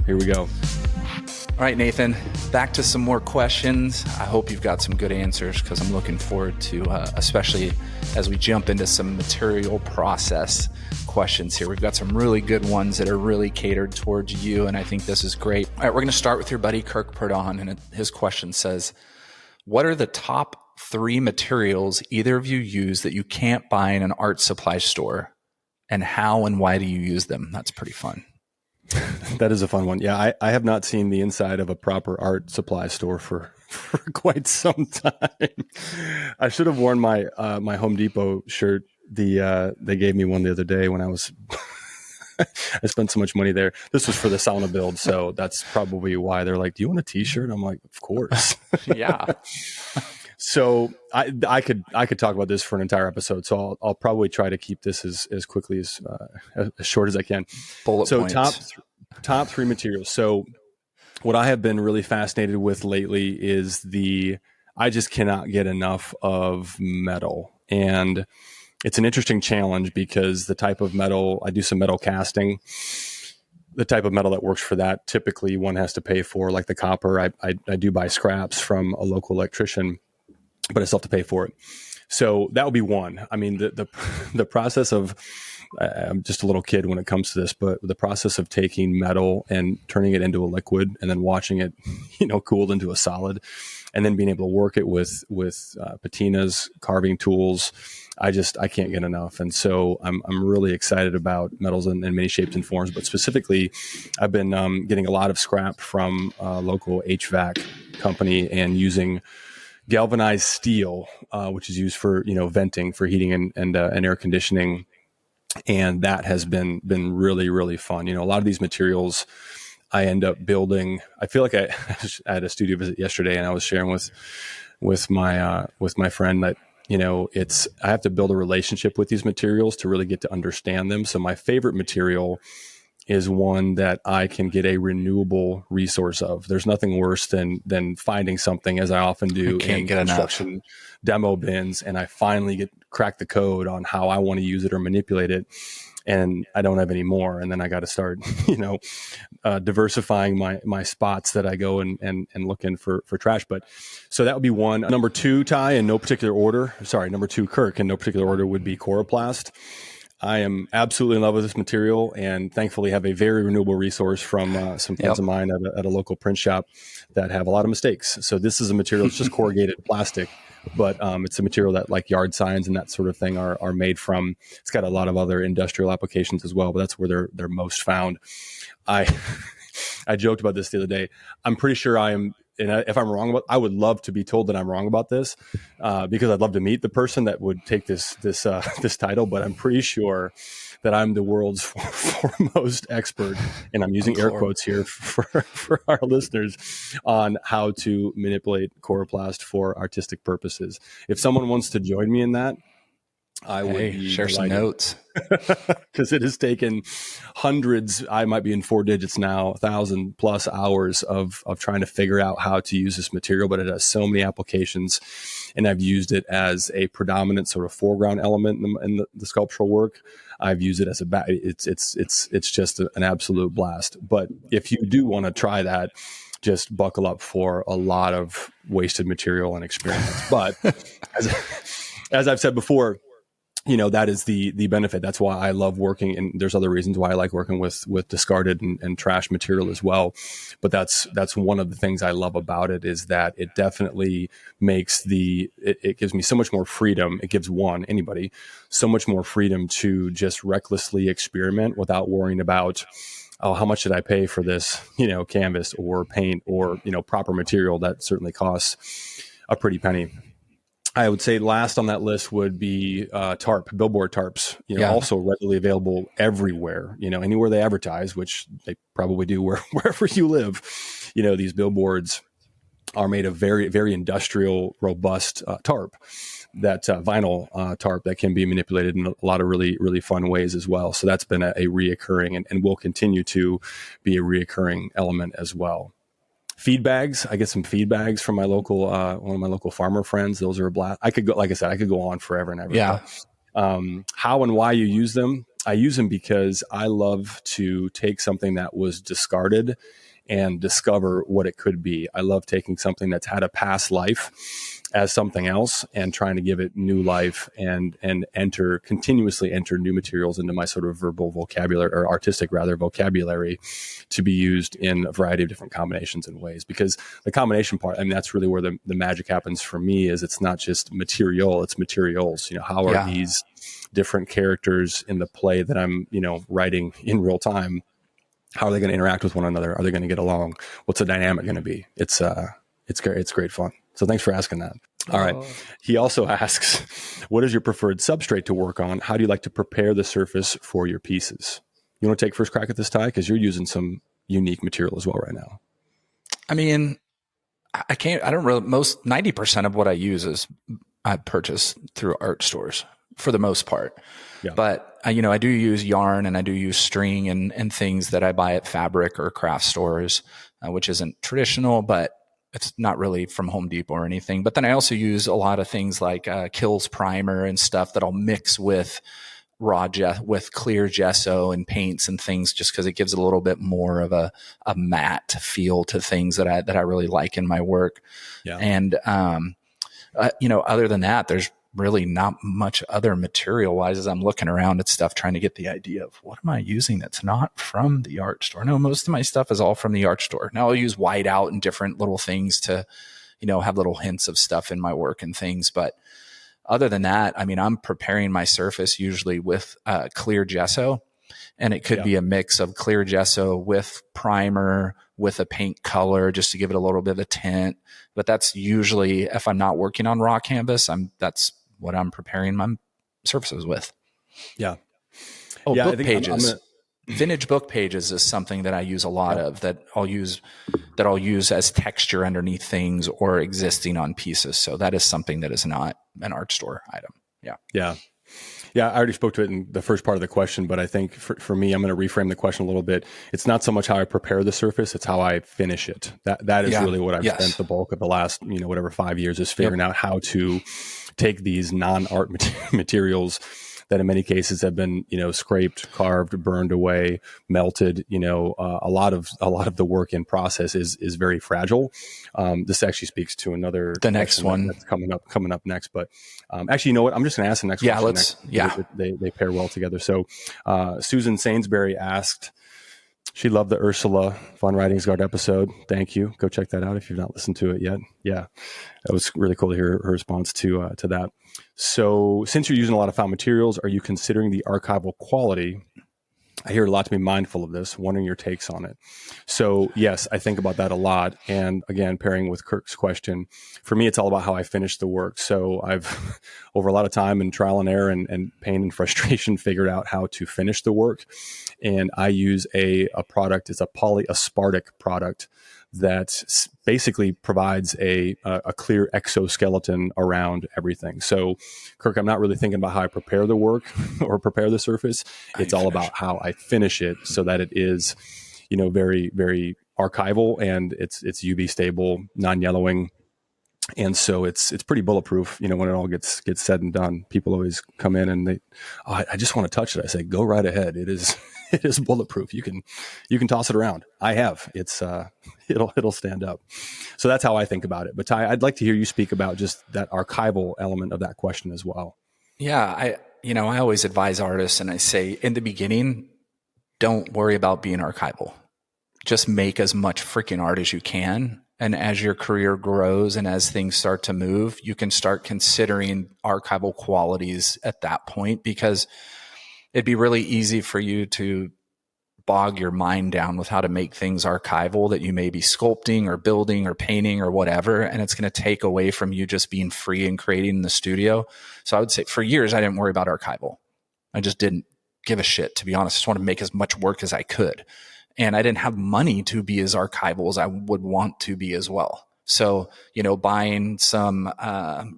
Here we go. All right, Nathan, back to some more questions. I hope you've got some good answers because I'm looking forward to, especially as we jump into some material process questions here. We've got some really good ones that are really catered towards you, and I think this is great. All right, we're going to start with your buddy Kirk Perdon, and his question says, what are the top 3 materials either of you use that you can't buy in an art supply store, and how and why do you use them? That's pretty fun. That is a fun one. Yeah, I have not seen the inside of a proper art supply store for quite some time. I should have worn my my Home Depot shirt. They gave me one the other day when I was I spent so much money there. This was for the sauna build, so that's probably why they're like, "Do you want a T-shirt?" I'm like, "Of course." Yeah. So I could talk about this for an entire episode. So I'll probably try to keep this as quickly as short as I can. Bullet points. Top 3 materials. So what I have been really fascinated with lately is I just cannot get enough of metal. And it's an interesting challenge because the type of metal, I do some metal casting. The type of metal that works for that, typically one has to pay for, like the copper. I do buy scraps from a local electrician, but I still have to pay for it. So that would be one. I mean, the process of, I'm just a little kid when it comes to this, but the process of taking metal and turning it into a liquid and then watching it, cooled into a solid, and then being able to work it with patinas, carving tools, I can't get enough. And so I'm really excited about metals in many shapes and forms, but specifically I've been getting a lot of scrap from a local HVAC company and using galvanized steel, which is used for, venting, for heating and air conditioning. And that has been really, really fun. A lot of these materials I end up building. I feel like I had a studio visit yesterday, and I was sharing with my friend that, I have to build a relationship with these materials to really get to understand them. So my favorite material is one that I can get a renewable resource of. There's nothing worse than finding something, as I often do in construction demo bins, and I finally crack the code on how I want to use it or manipulate it, and I don't have any more. And then I got to start, diversifying my spots that I go and look in for trash. But so that would be one. Number 2, Ty, in no particular order. Sorry, number 2, Kirk, in no particular order, would be coroplast. I am absolutely in love with this material, and thankfully have a very renewable resource from some friends of mine at a local print shop that have a lot of mistakes. So this is a material, it's just corrugated plastic, but it's a material that, like, yard signs and that sort of thing are made from. It's got a lot of other industrial applications as well, but that's where they're most found. I joked about this the other day. I'm pretty sure if I'm wrong I would love to be told that I'm wrong about this, because I'd love to meet the person that would take this title. But I'm pretty sure that I'm the world's foremost expert, and I'm using air quotes here for our listeners, on how to manipulate coroplast for artistic purposes. If someone wants to join me in that, I would share some notes, because it has taken hundreds, I might be in 4 digits now, 1,000 plus hours of trying to figure out how to use this material, but it has so many applications, and I've used it as a predominant sort of foreground element in the sculptural work. I've used it as it's just an absolute blast. But if you do want to try that, just buckle up for a lot of wasted material and experiments. But as I've said before, that is the benefit. That's why I love working, and there's other reasons why I like working with discarded and trash material as well. But that's one of the things I love about it, is that it definitely makes it gives me so much more freedom. It gives anybody so much more freedom to just recklessly experiment without worrying about, oh, how much did I pay for this, canvas or paint or, proper material that certainly costs a pretty penny. I would say last on that list would be billboard tarps, also readily available everywhere, anywhere they advertise, which they probably do wherever you live. These billboards are made of very, very industrial, robust tarp, that vinyl tarp that can be manipulated in a lot of really, really fun ways as well. So that's been a reoccurring and will continue to be a reoccurring element as well. Feedbags. I get some feedbags from my local, one of my local farmer friends. Those are a blast. I could go on forever and ever. Yeah. How and why you use them. I use them because I love to take something that was discarded and discover what it could be. I love taking something that's had a past life as something else and trying to give it new life and continuously enter new materials into my sort of verbal vocabulary, or artistic rather vocabulary, to be used in a variety of different combinations and ways. Because the combination part, I mean, that's really where the magic happens for me. Is it's not just material, it's materials. How are these different characters in the play that I'm, writing in real time? How are they going to interact with one another? Are they going to get along? What's the dynamic going to be? It's great. It's great fun. So thanks for asking that. All right. He also asks, what is your preferred substrate to work on? How do you like to prepare the surface for your pieces? You want to take first crack at this, Ty? Because you're using some unique material as well right now. I mean, I 90% of what I use is I purchase through art stores for the most part. Yeah. But I do use yarn, and I do use string and things that I buy at fabric or craft stores, which isn't traditional, but it's not really from Home Depot or anything. But then I also use a lot of things like Kills primer and stuff that I'll mix with with clear gesso and paints and things, just because it gives a little bit more of a matte feel to things that I really like in my work. Yeah. And other than that, there's really not much other material wise as I'm looking around at stuff, trying to get the idea of what am I using that's not from the art store. No, most of my stuff is all from the art store. Now I'll use whiteout and different little things to, have little hints of stuff in my work and things. But other than that, I mean, I'm preparing my surface usually with clear gesso, and it could be a mix of clear gesso with primer, with a paint color, just to give it a little bit of a tint. But that's usually, if I'm not working on raw canvas, that's what I'm preparing my surfaces with. Yeah. Oh, book pages. Vintage book pages is something that I use a lot of, that I'll use as texture underneath things or existing on pieces. So that is something that is not an art store item. Yeah. Yeah. Yeah, I already spoke to it in the first part of the question, but I think for me, I'm going to reframe the question a little bit. It's not so much how I prepare the surface, it's how I finish it. That is really what I've spent the bulk of the last, 5 years, is figuring out how to take these non-art materials that in many cases have been, scraped, carved, burned away, melted. A lot of the work in process is very fragile. This actually speaks to the next one that's coming up next. But actually, you know what? I'm just going to ask the next question. They pair well together. So Susan Sainsbury asked, she loved the Ursula von Ridingsgard episode. Thank you. Go check that out if you've not listened to it yet. Yeah, that was really cool to hear her response to that. So since you're using a lot of found materials, are you considering the archival quality? I hear a lot to be mindful of this, wondering your takes on it. So yes, I think about that a lot. And again, pairing with Kirk's question, for me, it's all about how I finish the work. So I've, over a lot of time and trial and error and pain and frustration, figured out how to finish the work. And I use a product, it's a polyaspartic product that basically provides a clear exoskeleton around everything. So, Kirk, I'm not really thinking about how I prepare the work or prepare the surface. It's all about how I finish it so that it is, very, very archival, and it's UV stable, non-yellowing. And so it's pretty bulletproof, when it all gets said and done. People always come in and I just want to touch it. I say, go right ahead. It is bulletproof. You can toss it around. I have. It'll stand up. So that's how I think about it. But Ty, I'd like to hear you speak about just that archival element of that question as well. Yeah, I always advise artists, and I say in the beginning, don't worry about being archival. Just make as much freaking art as you can. And as your career grows and as things start to move, you can start considering archival qualities at that point, because it'd be really easy for you to bog your mind down with how to make things archival that you may be sculpting or building or painting or whatever. And it's going to take away from you just being free and creating in the studio. So I would say for years, I didn't worry about archival. I just didn't give a shit, to be honest. I just wanted to make as much work as I could. And I didn't have money to be as archival as I would want to be as well. So, buying some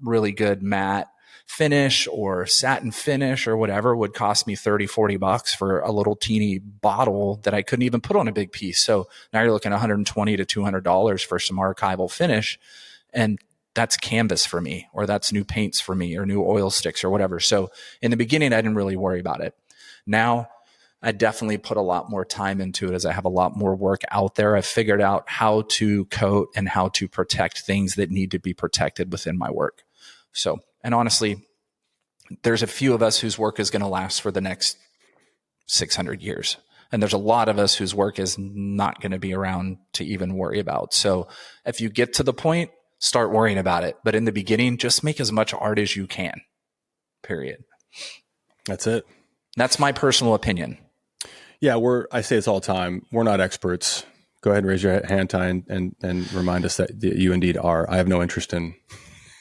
really good matte finish or satin finish or whatever would cost me $30-$40 for a little teeny bottle that I couldn't even put on a big piece. So now you're looking at $120 to $200 for some archival finish. And that's canvas for me, or that's new paints for me, or new oil sticks or whatever. So in the beginning, I didn't really worry about it. Now, I definitely put a lot more time into it as I have a lot more work out there. I've figured out how to coat and how to protect things that need to be protected within my work. So, and honestly, there's a few of us whose work is going to last for the next 600 years. And there's a lot of us whose work is not going to be around to even worry about. So if you get to the point, start worrying about it. But in the beginning, just make as much art as you can, period. That's it. That's my personal opinion. Yeah, I say this all the time. We're not experts. Go ahead and raise your hand, Ty, and remind us that you indeed are. I have no interest in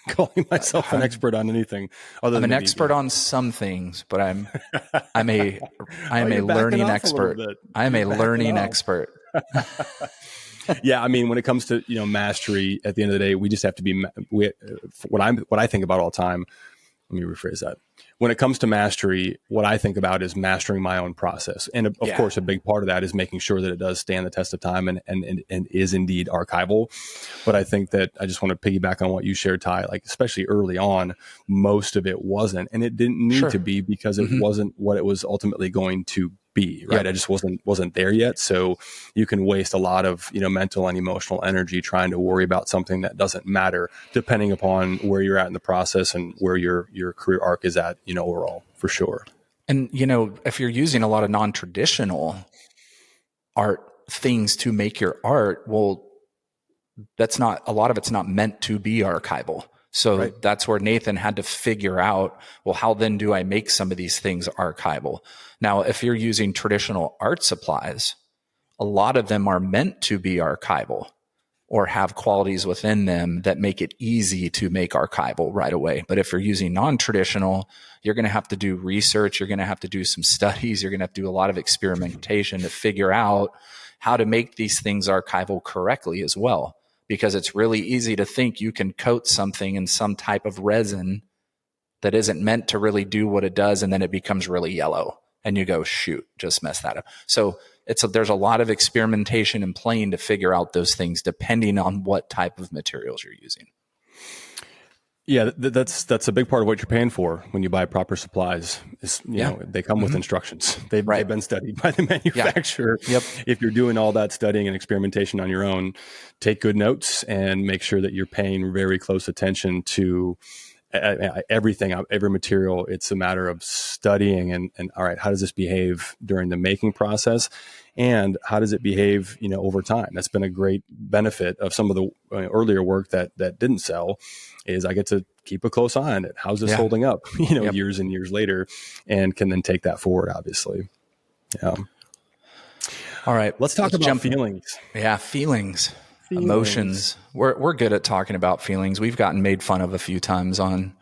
calling myself an expert on anything. Other than I'm an expert on some things, but I'm a learning expert. I am a learning expert. Yeah, I mean, when it comes to mastery, at the end of the day, we just have to be. What I think about all the time. Let me rephrase that. When it comes to mastery, what I think about is mastering my own process. And of course, a big part of that is making sure that it does stand the test of time and is indeed archival. But I think that I just want to piggyback on what you shared, Ty, like especially early on, most of it wasn't. And it didn't need to be because it wasn't what it was ultimately going to be, right? I just wasn't there yet. So you can waste a lot of, mental and emotional energy trying to worry about something that doesn't matter, depending upon where you're at in the process and where your career arc is at, overall, for sure. And, if you're using a lot of non-traditional art things to make your art, well, a lot of it's not meant to be archival. So that's where Nathan had to figure out, well, how then do I make some of these things archival? Now, if you're using traditional art supplies, a lot of them are meant to be archival or have qualities within them that make it easy to make archival right away. But if you're using non-traditional, you're going to have to do research. You're going to have to do some studies. You're going to have to do a lot of experimentation to figure out how to make these things archival correctly as well. Because it's really easy to think you can coat something in some type of resin that isn't meant to really do what it does, and then it becomes really yellow. And you go, shoot, just mess that up. So there's a lot of experimentation and playing to figure out those things depending on what type of materials you're using. Yeah, that's a big part of what you're paying for when you buy proper supplies. Is they come with instructions. They've been studied by the manufacturer. Yep. If you're doing all that studying and experimentation on your own, take good notes and make sure that you're paying very close attention to everything, every material. It's a matter of studying and all right, how does this behave during the making process, and how does it behave over time? That's been a great benefit of some of the earlier work that didn't sell. Is I get to keep a close eye on it. How's this holding up, years and years later, and can then take that forward, obviously. Yeah. All right. Let's talk about feelings. Yeah. Feelings, emotions. We're good at talking about feelings. We've gotten made fun of a few times on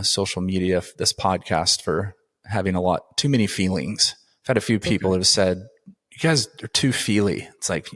social media, this podcast, for having too many feelings. I've had a few people that have said, you guys are too feely. It's like,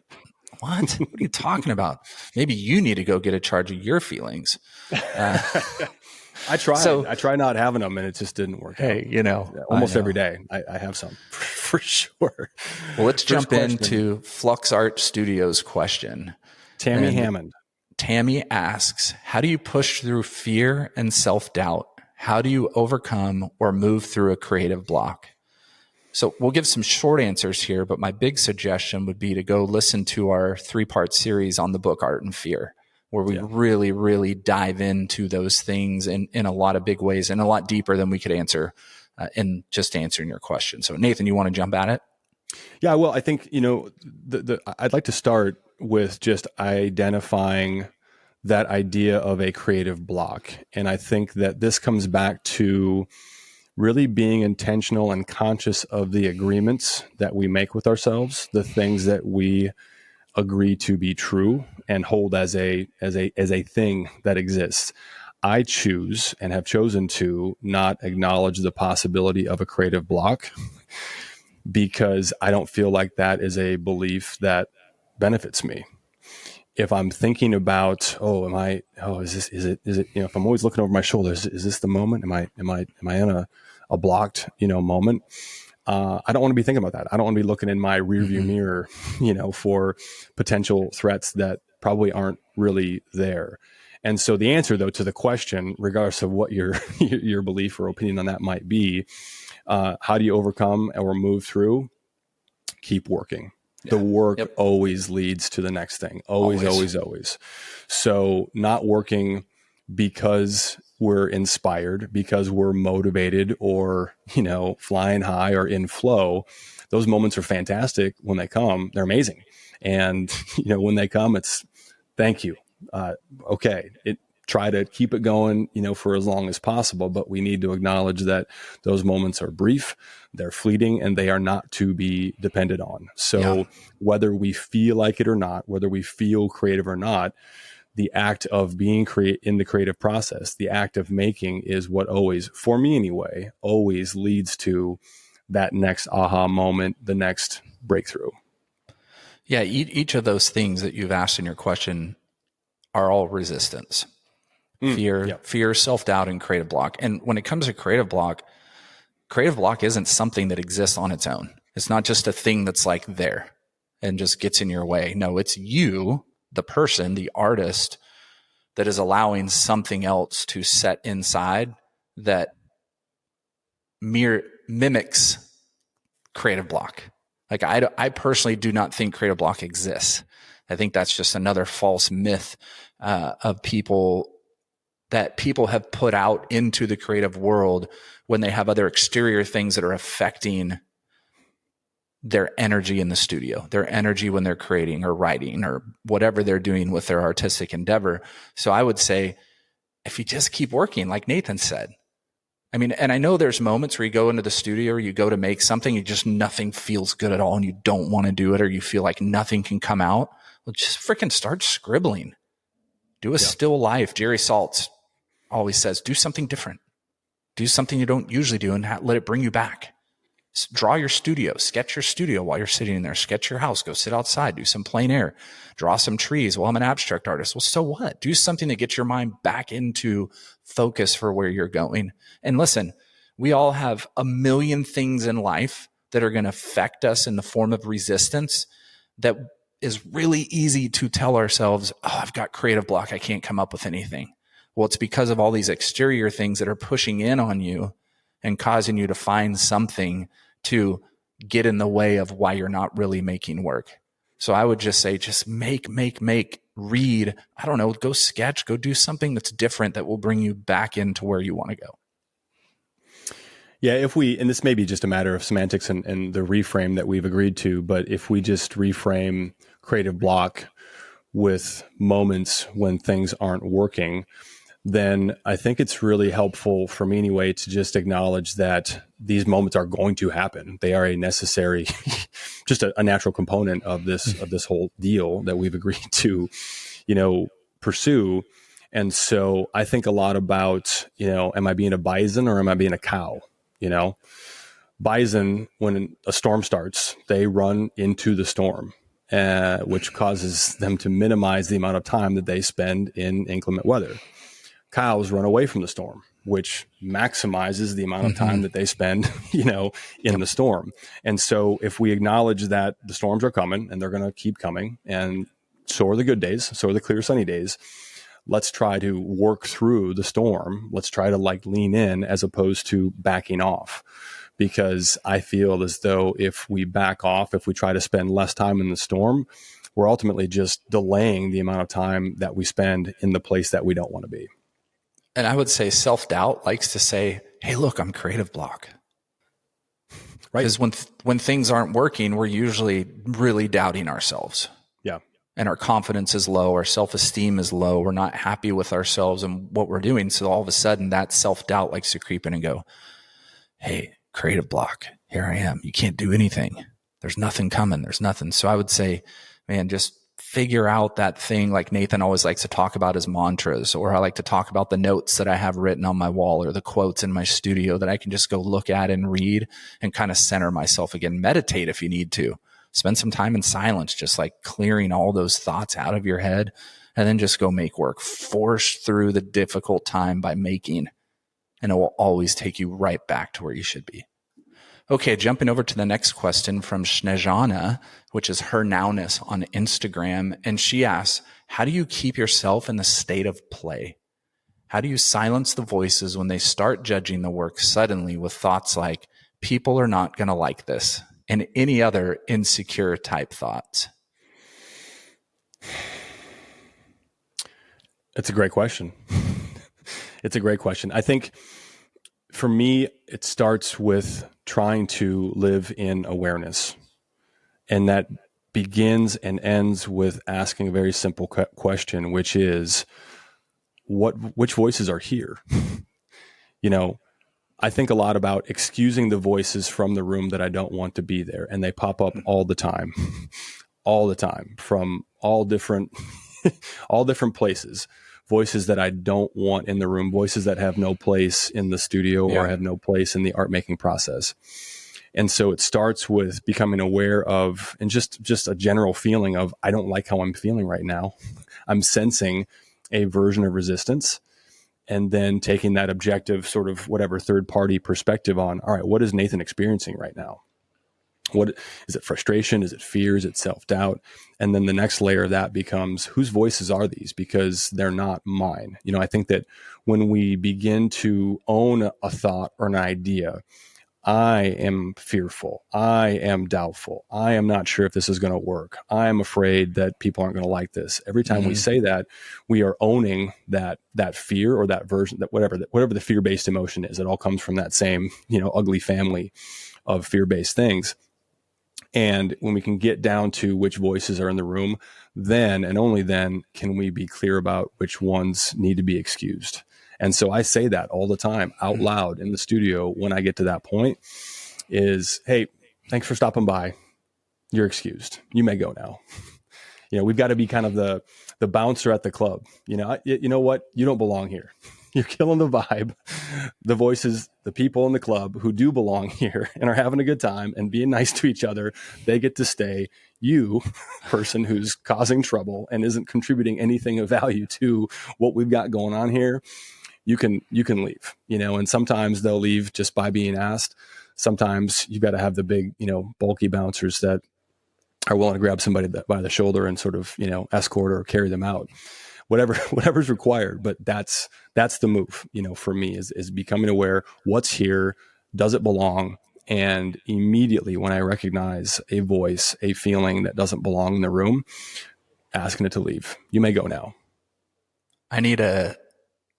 what? What are you talking about? Maybe you need to go get a charge of your feelings. I try not having them, and it just didn't work out. Almost every day I have some for sure. Well, let's jump into Flux Art Studios question. Tammy Hammond. Tammy asks, how do you push through fear and self-doubt? How do you overcome or move through a creative block? So we'll give some short answers here, but my big suggestion would be to go listen to our 3-part series on the book Art and Fear, where we really, really dive into those things in a lot of big ways and a lot deeper than we could answer in just answering your question. So Nathan, you want to jump at it? Yeah, well, I think, I'd like to start with just identifying that idea of a creative block. And I think that this comes back to really being intentional and conscious of the agreements that we make with ourselves, the things that we agree to be true and hold as a thing that exists. I choose and have chosen to not acknowledge the possibility of a creative block because I don't feel like that is a belief that benefits me. If I'm thinking about, is it, if I'm always looking over my shoulder, is this the moment? Am I in a blocked, moment? I don't want to be thinking about that. I don't want to be looking in my rearview mirror, for potential threats that probably aren't really there. And so the answer, though, to the question, regardless of what your belief or opinion on that might be, How do you overcome or move through? Keep working. The work always leads to the next thing. Always. So not working because we're inspired, because we're motivated, or, flying high or in flow. Those moments are fantastic when they come. They're amazing. And, when they come, it's thank you. Okay. Try to keep it going, for as long as possible, but we need to acknowledge that those moments are brief, they're fleeting, and they are not to be depended on. So whether we feel like it or not, whether we feel creative or not, the act of being in the creative process, the act of making is what always, for me anyway, always leads to that next aha moment, the next breakthrough. Yeah. Each of those things that you've asked in your question are all resistance. Fear, self-doubt, and creative block. And when it comes to creative block isn't something that exists on its own. It's not just a thing that's like there and just gets in your way. No, it's you, the person, the artist, that is allowing something else to set inside that mimics creative block. Like I personally do not think creative block exists. I think that's just another false myth of people that people have put out into the creative world when they have other exterior things that are affecting their energy in the studio, their energy when they're creating or writing or whatever they're doing with their artistic endeavor. So I would say, if you just keep working, like Nathan said, I mean, and I know there's moments where you go into the studio or you go to make something, nothing feels good at all and you don't want to do it, or you feel like nothing can come out. Well, just freaking start scribbling. Do a still life. Jerry Saltz always says, do something different. Do something you don't usually do and let it bring you back. Draw your studio, sketch your studio while you're sitting in there, sketch your house, go sit outside, do some plein air, draw some trees. Well, I'm an abstract artist. Well, so what? Do something that gets your mind back into focus for where you're going. And listen, we all have a million things in life that are going to affect us in the form of resistance that is really easy to tell ourselves, oh, I've got creative block. I can't come up with anything. Well, it's because of all these exterior things that are pushing in on you and causing you to find something to get in the way of why you're not really making work. So I would just say, just make, read. I don't know, go sketch, go do something that's different that will bring you back into where you want to go. Yeah, and this may be just a matter of semantics and the reframe that we've agreed to, but if we just reframe creative block with moments when things aren't working, then I think it's really helpful for me anyway to just acknowledge that these moments are going to happen. They are a necessary, just a natural component of this whole deal that we've agreed to, pursue. And so I think a lot about, am I being a bison or am I being a cow? Bison, when a storm starts, they run into the storm, which causes them to minimize the amount of time that they spend in inclement weather. Cows run away from the storm, which maximizes the amount of time that they spend, in the storm. And so if we acknowledge that the storms are coming and they're going to keep coming, and so are the good days, so are the clear sunny days, let's try to work through the storm. Let's try to lean in as opposed to backing off, because I feel as though if we back off, if we try to spend less time in the storm, we're ultimately just delaying the amount of time that we spend in the place that we don't want to be. And I would say self-doubt likes to say, hey, look, I'm creative block. Right. Because when things aren't working, we're usually really doubting ourselves. Yeah. And our confidence is low. Our self-esteem is low. We're not happy with ourselves and what we're doing. So all of a sudden that self-doubt likes to creep in and go, hey, creative block, here I am. You can't do anything. There's nothing coming. There's nothing. So I would say, man, just figure out that thing, like Nathan always likes to talk about his mantras, or I like to talk about the notes that I have written on my wall or the quotes in my studio that I can just go look at and read and kind of center myself again. Meditate if you need to. Spend some time in silence, just like clearing all those thoughts out of your head, and then just go make work. Force through the difficult time by making, and it will always take you right back to where you should be. Okay, jumping over to the next question from Snejana, which is her nowness on Instagram. And she asks, how do you keep yourself in the state of play? How do you silence the voices when they start judging the work suddenly with thoughts like, people are not going to like this, and any other insecure type thoughts? It's a great question. It's a great question. I think for me, it starts with trying to live in awareness. And that begins and ends with asking a very simple question, which is, which voices are here? I think a lot about excusing the voices from the room that I don't want to be there. And they pop up all the time, from all different places. Voices that I don't want in the room, voices that have no place in the studio or have no place in the art making process. And so it starts with becoming aware of, and just a general feeling of, I don't like how I'm feeling right now. I'm sensing a version of resistance, and then taking that objective sort of whatever third party perspective on, all right, what is Nathan experiencing right now? What is it? Frustration? Is it fear? Is it self-doubt? And then the next layer of that becomes, whose voices are these? Because they're not mine. I think that when we begin to own a thought or an idea, I am fearful, I am doubtful, I am not sure if this is going to work, I am afraid that people aren't going to like this. Every time we say that, we are owning that fear, or that version, that whatever the fear-based emotion is. It all comes from that same, ugly family of fear-based things. And when we can get down to which voices are in the room, then and only then can we be clear about which ones need to be excused. And so I say that all the time out loud in the studio when I get to that point is, hey, thanks for stopping by. You're excused. You may go now. We've got to be kind of the bouncer at the club. You know what? You don't belong here. You're killing the vibe. The voices, the people in the club who do belong here and are having a good time and being nice to each other, they get to stay. You, person who's causing trouble and isn't contributing anything of value to what we've got going on here, you can leave, and sometimes they'll leave just by being asked. Sometimes you've got to have the big, bulky bouncers that are willing to grab somebody by the shoulder and sort of, escort or carry them out. Whatever's required, but that's the move, for me is becoming aware what's here, does it belong? And immediately when I recognize a voice, a feeling that doesn't belong in the room, asking it to leave. You may go now.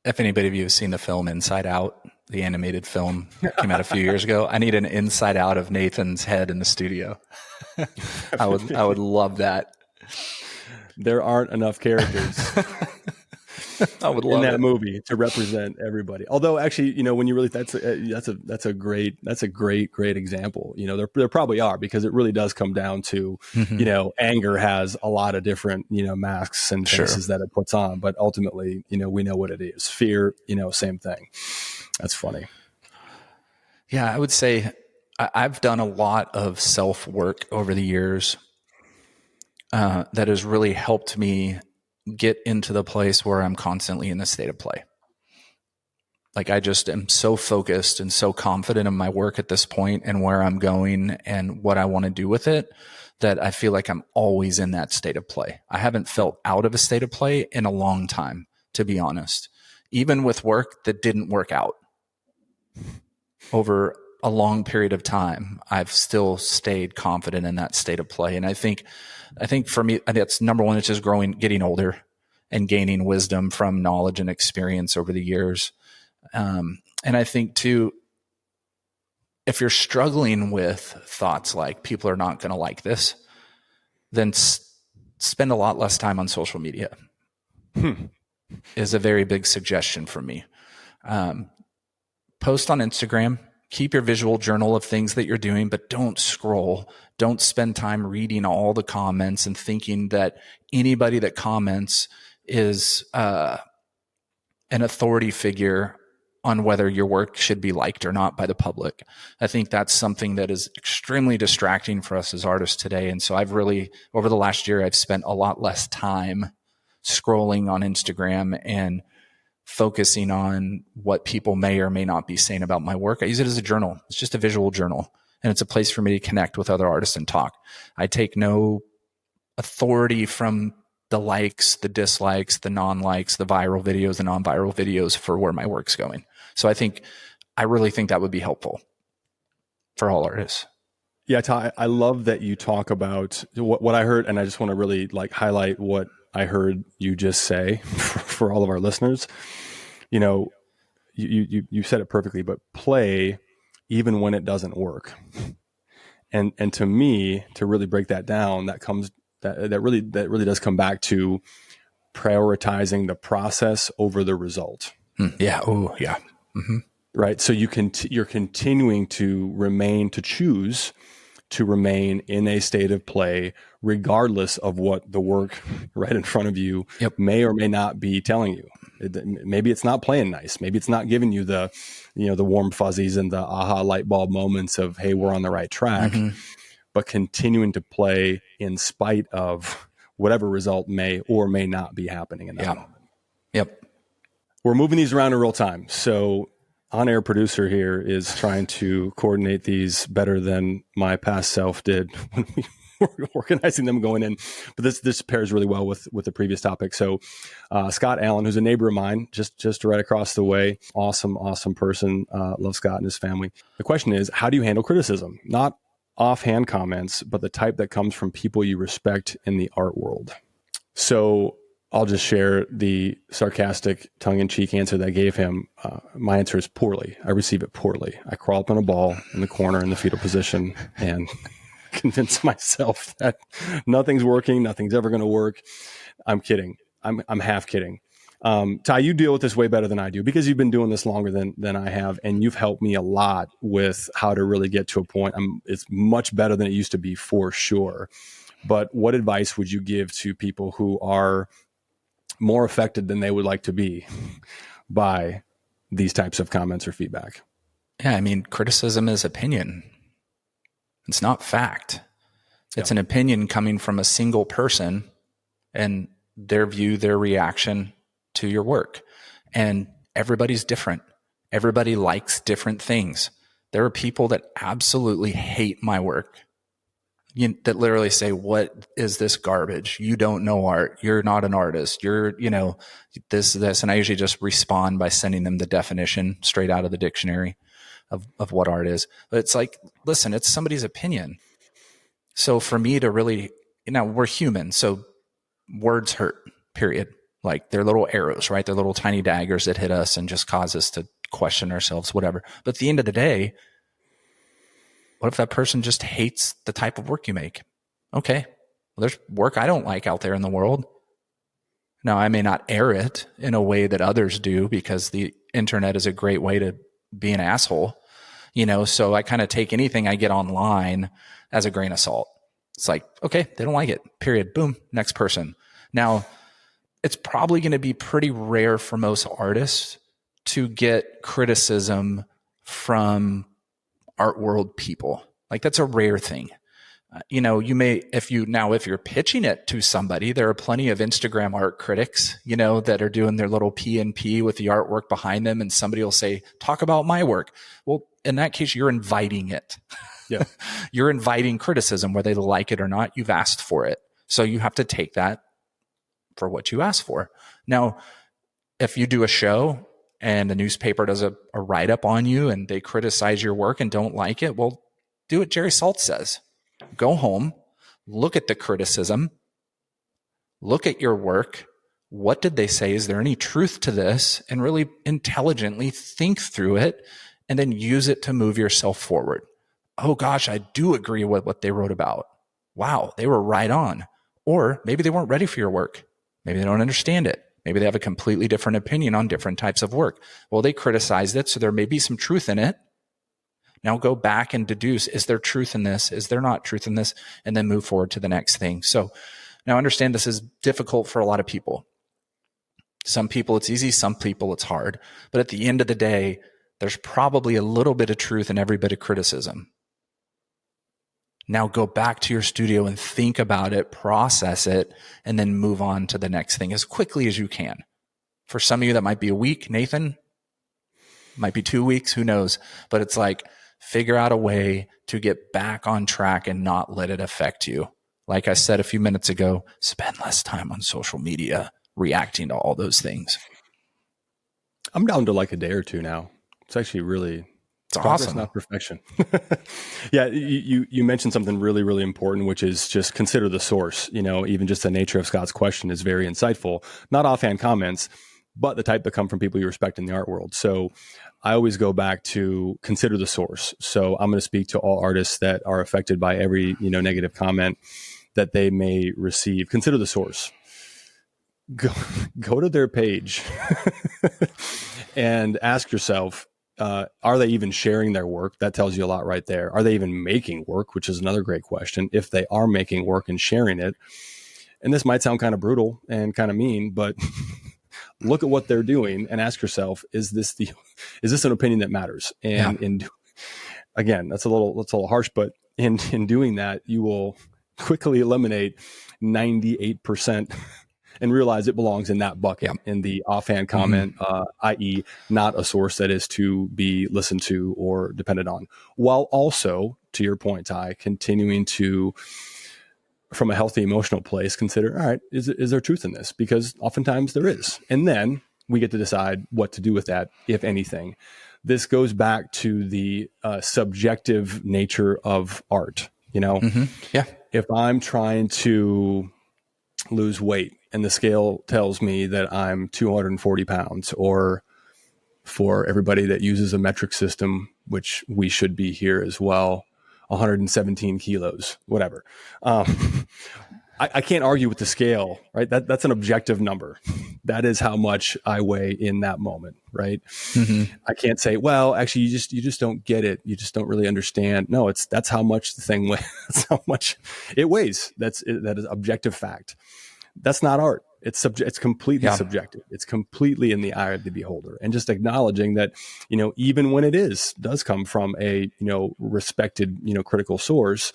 If anybody of you has seen the film Inside Out, the animated film came out a few years ago, I need an inside out of Nathan's head in the studio. I would love that. There aren't enough characters I would love in that movie to represent everybody. Although actually, when you really, that's a great example. There probably are, because it really does come down to, anger has a lot of different, masks and faces that it puts on, but ultimately, we know what it is. Fear, same thing. That's funny. Yeah. I would say I've done a lot of self-work over the years that has really helped me get into the place where I'm constantly in the state of play. Like, I just am so focused and so confident in my work at this point and where I'm going and what I want to do with it, that I feel like I'm always in that state of play. I haven't felt out of a state of play in a long time, to be honest. Even with work that didn't work out over a long period of time, I've still stayed confident in that state of play. And I think for me, that's number one. It's just getting older and gaining wisdom from knowledge and experience over the years. And I think too, if you're struggling with thoughts like people are not going to like this, then spend a lot less time on social media is a very big suggestion for me. Post on Instagram. Keep your visual journal of things that you're doing, but don't scroll. Don't spend time reading all the comments and thinking that anybody that comments is an authority figure on whether your work should be liked or not by the public. I think that's something that is extremely distracting for us as artists today. And so I've really, over the last year, I've spent a lot less time scrolling on Instagram and focusing on what people may or may not be saying about my work. I use it as a journal. It's just a visual journal, and it's a place for me to connect with other artists and talk. I take no authority from the likes, the dislikes, the non-likes, the viral videos, the non-viral videos for where my work's going. So I really think that would be helpful. for all artists. Yeah, Ty, I love that you talk about what I heard, and I just want to really like highlight what I heard you just say for all of our listeners. You know, you said it perfectly, but play even when it doesn't work. And to me, to really break that down, that really does come back to prioritizing the process over the result. Yeah. Oh, yeah. Mm-hmm. Right. So you're continuing to choose to remain in a state of play, regardless of what the work right in front of you may or may not be telling you. Maybe it's not playing nice. Maybe it's not giving you the warm fuzzies and the aha light bulb moments of, hey, we're on the right track, but continuing to play in spite of whatever result may or may not be happening in that moment. Yep. We're moving these around in real time. So on-air producer here is trying to coordinate these better than my past self did when we were organizing them going in. But this pairs really well with the previous topic. So Scott Allen, who's a neighbor of mine, just right across the way, awesome person. Love Scott and his family. The question is, how do you handle criticism? Not offhand comments, but the type that comes from people you respect in the art world. So I'll just share the sarcastic, tongue-in-cheek answer that I gave him. My answer is poorly. I receive it poorly. I crawl up in a ball in the corner in the fetal position and convince myself that nothing's working, nothing's ever going to work. I'm kidding. I'm half kidding. Ty, you deal with this way better than I do because you've been doing this longer than I have, and you've helped me a lot with how to really get to a point. It's much better than it used to be for sure. But what advice would you give to people who are more affected than they would like to be by these types of comments or feedback? Yeah, I mean, criticism is opinion. It's not fact. It's an opinion coming from a single person and their view, their reaction to your work. And everybody's different. Everybody likes different things. There are people that absolutely hate my work. That literally say, what is this garbage? You don't know art. You're not an artist. You're, this. And I usually just respond by sending them the definition straight out of the dictionary of what art is. But it's like, listen, it's somebody's opinion. So for me to really, we're human. So words hurt, period. Like they're little arrows, right? They're little tiny daggers that hit us and just cause us to question ourselves, whatever. But at the end of the day, what if that person just hates the type of work you make? Okay, well, there's work I don't like out there in the world. Now, I may not air it in a way that others do because the internet is a great way to be an asshole, so I kind of take anything I get online as a grain of salt. It's like, okay, they don't like it, period. Boom, next person. Now, it's probably going to be pretty rare for most artists to get criticism from art world people. Like that's a rare thing. You may, if you're pitching it to somebody, there are plenty of Instagram art critics, that are doing their little P&P with the artwork behind them. And somebody will say, talk about my work. Well, in that case, you're inviting it. Yeah. You're inviting criticism, whether they like it or not. You've asked for it. So you have to take that for what you asked for. Now, if you do a show and the newspaper does a write-up on you and they criticize your work and don't like it, well, do what Jerry Saltz says. Go home, look at the criticism, look at your work. What did they say? Is there any truth to this? And really intelligently think through it and then use it to move yourself forward. Oh gosh, I do agree with what they wrote about. Wow, they were right on. Or maybe they weren't ready for your work. Maybe they don't understand it. Maybe they have a completely different opinion on different types of work. Well, they criticized it, so there may be some truth in it. Now go back and deduce, is there truth in this? Is there not truth in this? And then move forward to the next thing. So now understand this is difficult for a lot of people. Some people it's easy, some people it's hard. But at the end of the day, there's probably a little bit of truth in every bit of criticism. Now go back to your studio and think about it, process it, and then move on to the next thing as quickly as you can. For some of you, that might be a week. Nathan, might be 2 weeks, who knows? But it's like, figure out a way to get back on track and not let it affect you. Like I said a few minutes ago, spend less time on social media reacting to all those things. I'm down to like a day or two now. It's actually really It's Progress, awesome. not perfection. Yeah, you mentioned something really, really important, which is just consider the source. Even just the nature of Scott's question is very insightful. Not offhand comments, but the type that come from people you respect in the art world. So I always go back to consider the source. So I'm going to speak to all artists that are affected by every negative comment that they may receive. Consider the source. Go to their page and ask yourself, are they even sharing their work? That tells you a lot right there. Are they even making work, which is another great question. If they are making work and sharing it, and this might sound kind of brutal and kind of mean, but look at what they're doing and ask yourself, is this an opinion that matters? And again, that's a little harsh, but in doing that, you will quickly eliminate 98% and realize it belongs in that bucket, in the offhand comment, i.e. not a source that is to be listened to or depended on, while also, to your point, Ty, continuing to, from a healthy emotional place, consider, all right, is there truth in this? Because oftentimes there is. And then we get to decide what to do with that, if anything. This goes back to the subjective nature of art. If I'm trying to lose weight and the scale tells me that I'm 240 pounds, or for everybody that uses a metric system, which we should be here as well, 117 kilos, whatever. I can't argue with the scale, right? That's an objective number. That is how much I weigh in that moment, right? I can't say, well, actually, you just don't get it. You just don't really understand. No, that's how much the thing weighs. That's how much it weighs. That is objective fact. That's not art. It's completely subjective. It's completely in the eye of the beholder. And just acknowledging that, even when it does come from a, respected, critical source,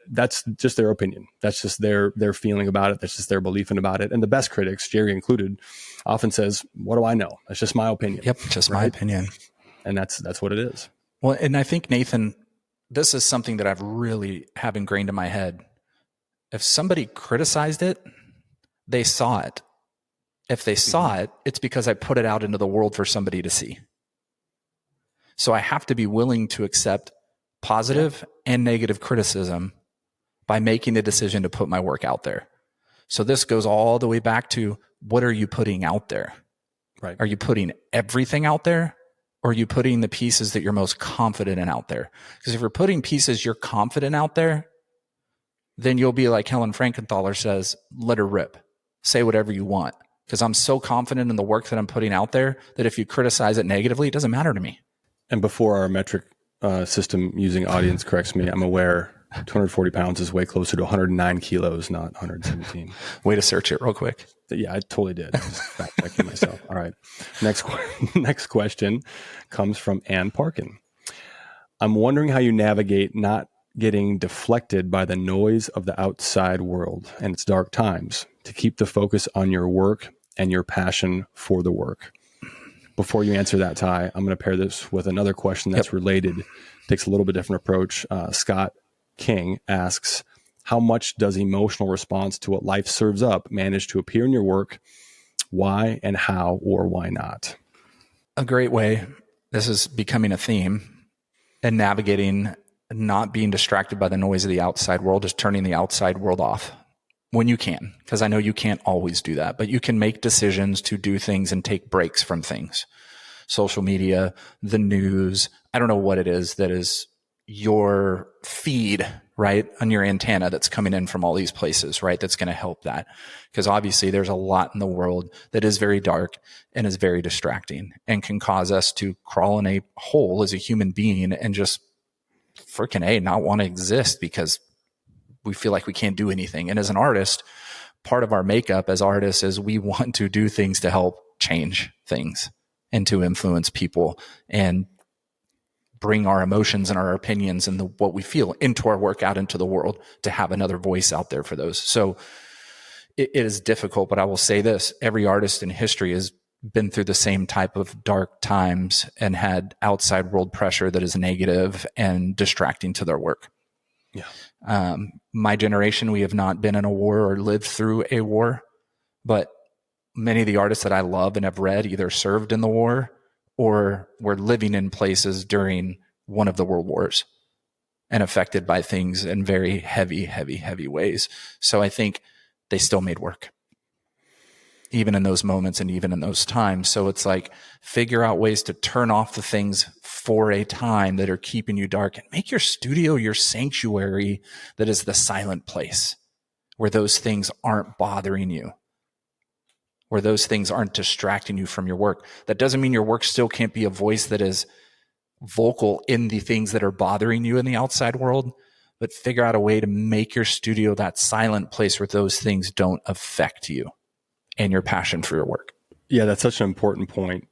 that's just their opinion. That's just their feeling about it. That's just their belief about it. And the best critics, Jerry included, often says, what do I know? That's just my opinion. Yep. Just my opinion. And that's what it is. Well, and I think, Nathan, this is something that I've really have ingrained in my head. If somebody criticized it, they saw it. If they saw it, it's because I put it out into the world for somebody to see. So I have to be willing to accept positive and negative criticism by making the decision to put my work out there. So this goes all the way back to, what are you putting out there? Right. Are you putting everything out there, or are you putting the pieces that you're most confident in out there? Because if you're putting pieces you're confident out there, then you'll be like Helen Frankenthaler says, let her rip. Say whatever you want. Because I'm so confident in the work that I'm putting out there that if you criticize it negatively, it doesn't matter to me. And before our metric system using audience corrects me, I'm aware 240 pounds is way closer to 109 kilos, not 117. Way to search it real quick. Yeah, I totally did. I was fact checking myself. All right. Next question comes from Ann Parkin. I'm wondering how you navigate not getting deflected by the noise of the outside world and its dark times to keep the focus on your work and your passion for the work. Before you answer that, Ty, I'm going to pair this with another question that's related, takes a little bit different approach. Scott King asks, how much does emotional response to what life serves up manage to appear in your work? Why and how, or why not? A great way. This is becoming a theme, and navigating not being distracted by the noise of the outside world is turning the outside world off when you can, because I know you can't always do that, but you can make decisions to do things and take breaks from things. Social media, the news, I don't know what it is that is your feed, right, on your antenna that's coming in from all these places, right, that's going to help that. Because obviously there's a lot in the world that is very dark and is very distracting and can cause us to crawl in a hole as a human being and just freaking not want to exist because we feel like we can't do anything. And as an artist, part of our makeup as artists is we want to do things to help change things and to influence people and bring our emotions and our opinions and what we feel into our work out into the world, to have another voice out there for those. So it is difficult, but I will say this, every artist in history has been through the same type of dark times and had outside world pressure that is negative and distracting to their work. Yeah. My generation, we have not been in a war or lived through a war, but many of the artists that I love and have read either served in the war or were living in places during one of the world wars and affected by things in very heavy, heavy, heavy ways. So I think they still made work, even in those moments and even in those times. So it's like, figure out ways to turn off the things for a time that are keeping you dark, and make your studio your sanctuary that is the silent place where those things aren't bothering you, where those things aren't distracting you from your work. That doesn't mean your work still can't be a voice that is vocal in the things that are bothering you in the outside world, but figure out a way to make your studio that silent place where those things don't affect you and your passion for your work. Yeah, that's such an important point.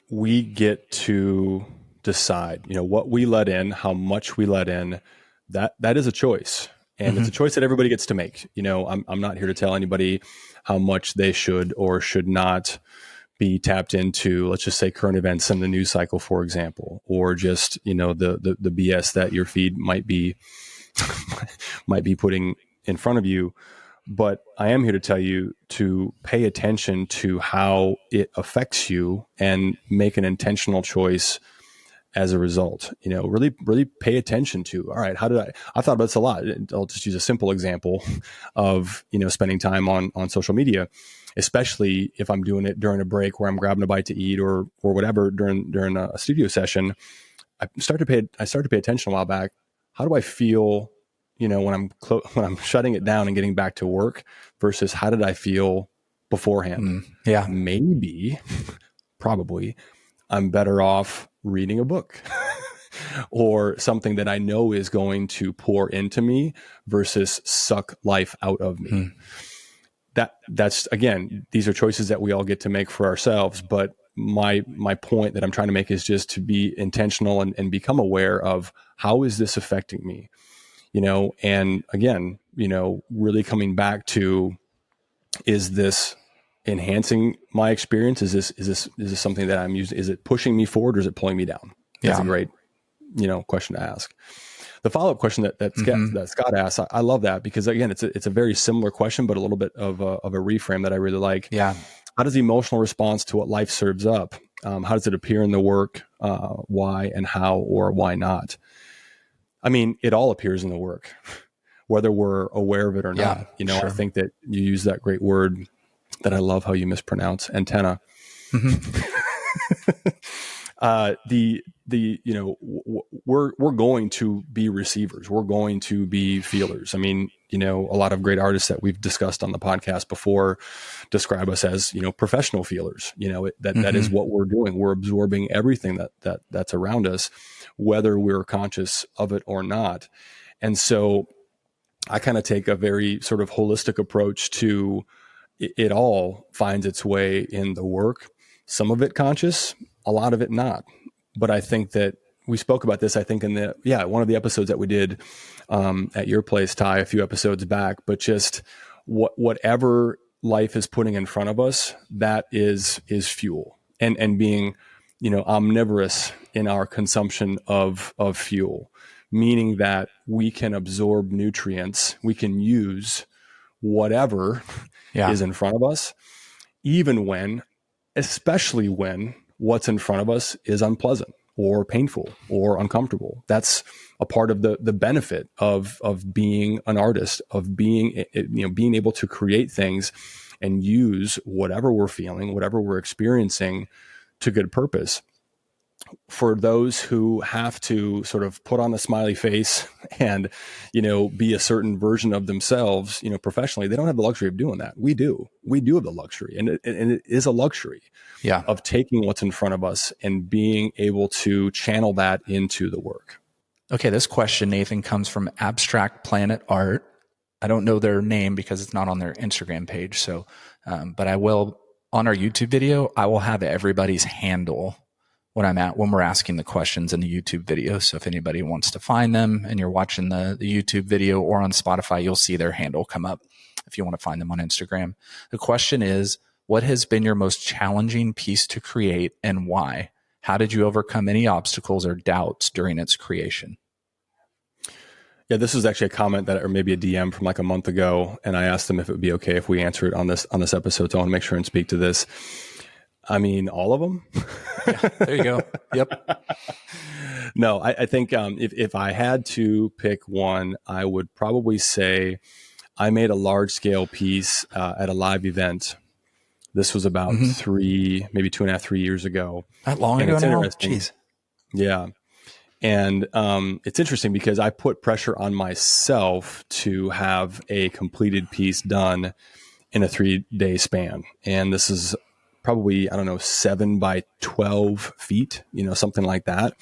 We get to decide, what we let in, how much we let in. That is a choice. And it's a choice that everybody gets to make. I'm not here to tell anybody how much they should or should not be tapped into, let's just say, current events in the news cycle, for example, or just, the BS that your feed might be putting in front of you. But I am here to tell you to pay attention to how it affects you and make an intentional choice as a result. Really, really pay attention to, all right, I thought about this a lot. I'll just use a simple example of, spending time on social media, especially if I'm doing it during a break where I'm grabbing a bite to eat or whatever during a studio session. I started to pay attention a while back. How do I feel, when I'm shutting it down and getting back to work versus how did I feel beforehand? Yeah. Maybe, probably, I'm better off reading a book or something that I know is going to pour into me versus suck life out of me. That's again, these are choices that we all get to make for ourselves. But my point that I'm trying to make is just to be intentional and become aware of how is this affecting me, and again, really coming back to, is this enhancing my experience? Is this something that I'm using? Is it pushing me forward or is it pulling me down? That's a great, question to ask. The follow-up question that Scott asked, I love that because again, it's a very similar question, but a little bit of a reframe that I really like. Yeah. How does the emotional response to what life serves up? How does it appear in the work? Why and how or why not? I mean, it all appears in the work, whether we're aware of it or not. Sure. I think that you use that great word that I love how you mispronounce, antenna. We're going to be receivers. We're going to be feelers. I mean, a lot of great artists that we've discussed on the podcast before describe us as, professional feelers. That is what we're doing. We're absorbing everything that's around us, whether we're conscious of it or not. And so I kind of take a very sort of holistic approach to it all finds its way in the work, some of it conscious, a lot of it not. But I think that we spoke about this, I think in one of the episodes that we did at your place, Ty, a few episodes back, but just whatever life is putting in front of us, that is fuel and being, omnivorous in our consumption of fuel, meaning that we can absorb nutrients, we can use whatever is in front of us, especially when what's in front of us is unpleasant or painful or uncomfortable. That's a part of the benefit of being an artist, of being able to create things and use whatever we're feeling, whatever we're experiencing to good purpose. For those who have to sort of put on a smiley face and, be a certain version of themselves, professionally, they don't have the luxury of doing that. We do have the luxury, and it is a luxury of taking what's in front of us and being able to channel that into the work. Okay. This question, Nathan, comes from Abstract Planet Art. I don't know their name because it's not on their Instagram page. So, but I will, on our YouTube video, I will have everybody's handle when we're asking the questions in the YouTube video. So if anybody wants to find them and you're watching the YouTube video or on Spotify, you'll see their handle come up if you want to find them on Instagram. The question is, what has been your most challenging piece to create and why? How did you overcome any obstacles or doubts during its creation? Yeah, this was actually a comment or maybe a DM from like a month ago. And I asked them if it would be okay if we answer it on this episode. So I want to make sure and speak to this. I mean, all of them. Yeah, there you go. Yep. No, I think if I had to pick one, I would probably say I made a large scale piece at a live event. This was about maybe 2.5, 3 years ago. That long And ago it's now? interesting. Jeez. Yeah. And it's interesting because I put pressure on myself to have a completed piece done in a 3-day span. And this is probably, 7 by 12 feet, something like that.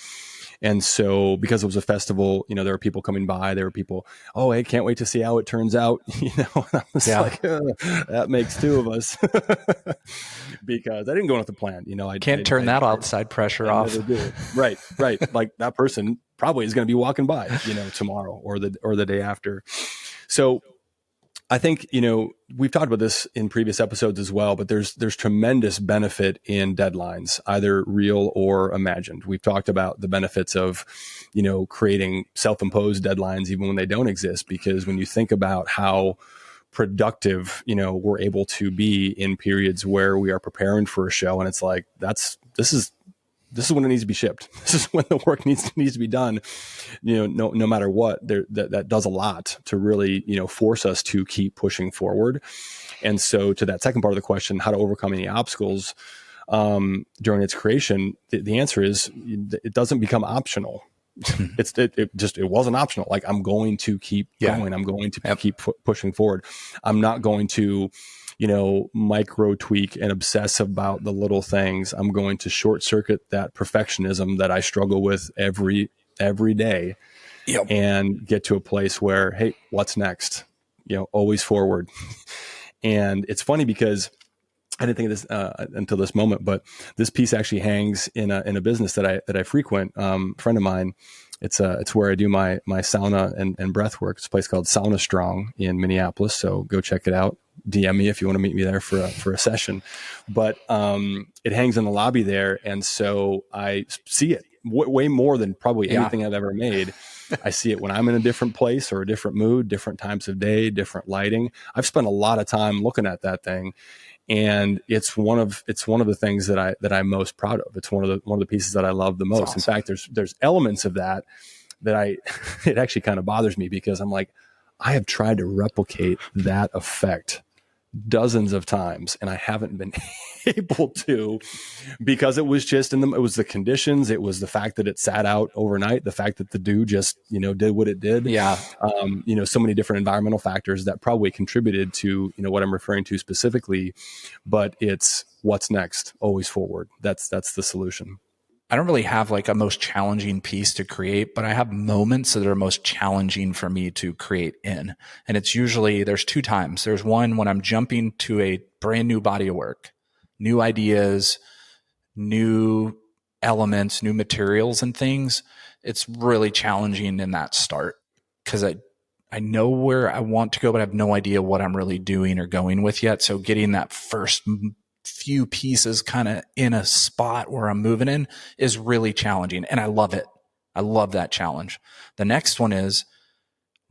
And so because it was a festival, there were people coming by, there were people, oh, hey, can't wait to see how it turns out. And I was like, that makes two of us because I didn't go with the plan. I can't turn that outside pressure off. Right. Like that person probably is going to be walking by, tomorrow or the day after. So I think, we've talked about this in previous episodes as well, but there's tremendous benefit in deadlines, either real or imagined. We've talked about the benefits of, creating self-imposed deadlines, even when they don't exist, because when you think about how productive, we're able to be in periods where we are preparing for a show, and it's like, this is when it needs to be shipped. This is when the work needs to be done. No matter what, that does a lot to really, force us to keep pushing forward. And so to that second part of the question, how to overcome any obstacles during its creation, the answer is it doesn't become optional. It wasn't optional. Like, I'm going to keep going. I'm going to keep pushing forward. I'm not going to, micro tweak and obsess about the little things. I'm going to short circuit that perfectionism that I struggle with every day. Yep. And get to a place where, hey, what's next? Always forward. And it's funny because I didn't think of this until this moment, but this piece actually hangs in a business that I frequent. Friend of mine, it's where I do my sauna and breath work. It's a place called Sauna Strong in Minneapolis. So go check it out. DM me if you want to meet me there for a session. But it hangs in the lobby there, and so I see it way more than probably anything I've ever made. I see it when I'm in a different place or a different mood, different times of day, different lighting. I've spent a lot of time looking at that thing. And it's one of the things that I'm most proud of. It's one of the pieces that I love the most. Awesome. In fact, there's elements of that it actually kind of bothers me, because I'm like, I have tried to replicate that effect dozens of times, and I haven't been able to, because it was just it was the conditions. It was the fact that it sat out overnight, the fact that the dew just, did what it did. Yeah. So many different environmental factors that probably contributed to, what I'm referring to specifically, but it's what's next, always forward. That's the solution. I don't really have like a most challenging piece to create, but I have moments that are most challenging for me to create in. And it's usually, there's two times. There's one when I'm jumping to a brand new body of work, new ideas, new elements, new materials and things. It's really challenging in that start, because I know where I want to go, but I have no idea what I'm really doing or going with yet. So getting that first few pieces kind of in a spot where I'm moving in is really challenging. And I love it. I love that challenge. The next one is,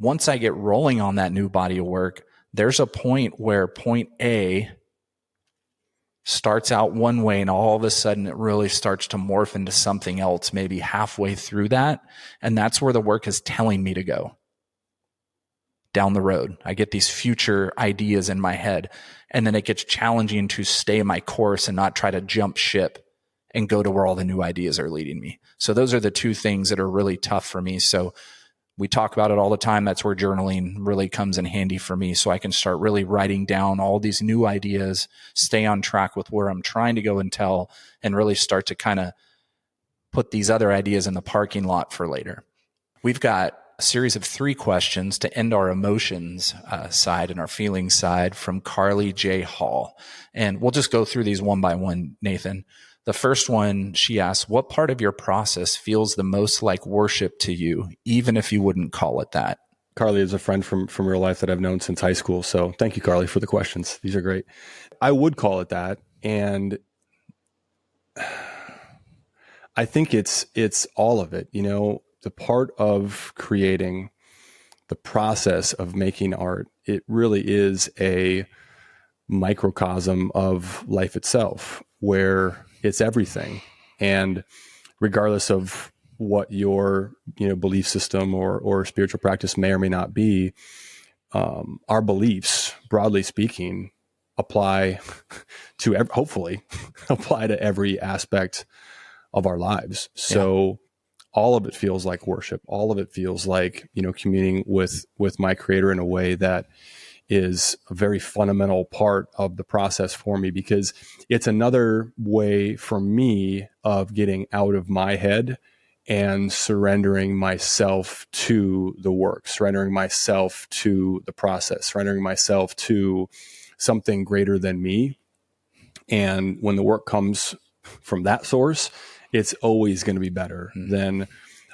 once I get rolling on that new body of work, there's a point where point A starts out one way, and all of a sudden it really starts to morph into something else, maybe halfway through that. And that's where the work is telling me to go down the road. I get these future ideas in my head, and then it gets challenging to stay my course and not try to jump ship and go to where all the new ideas are leading me. So those are the two things that are really tough for me. So we talk about it all the time. That's where journaling really comes in handy for me. So I can start really writing down all these new ideas, stay on track with where I'm trying to go and tell, and really start to kind of put these other ideas in the parking lot for later. We've got a series of 3 questions to end our emotions side and our feelings side from Carly J. Hall. And we'll just go through these one by one, Nathan. The first one, she asks, what part of your process feels the most like worship to you, even if you wouldn't call it that? Carly is a friend from real life that I've known since high school. So thank you, Carly, for the questions. These are great. I would call it that. And I think it's all of it, the part of creating, the process of making art. It really is a microcosm of life itself. where it's everything. And regardless of what your, belief system or spiritual practice may or may not be, our beliefs, broadly speaking, apply to hopefully apply to every aspect of our lives. So all of it feels like worship. All of it feels like, communing with my creator in a way that is a very fundamental part of the process for me, because it's another way for me of getting out of my head and surrendering myself to the work, surrendering myself to the process, surrendering myself to something greater than me. And when the work comes from that source, it's always going to be better than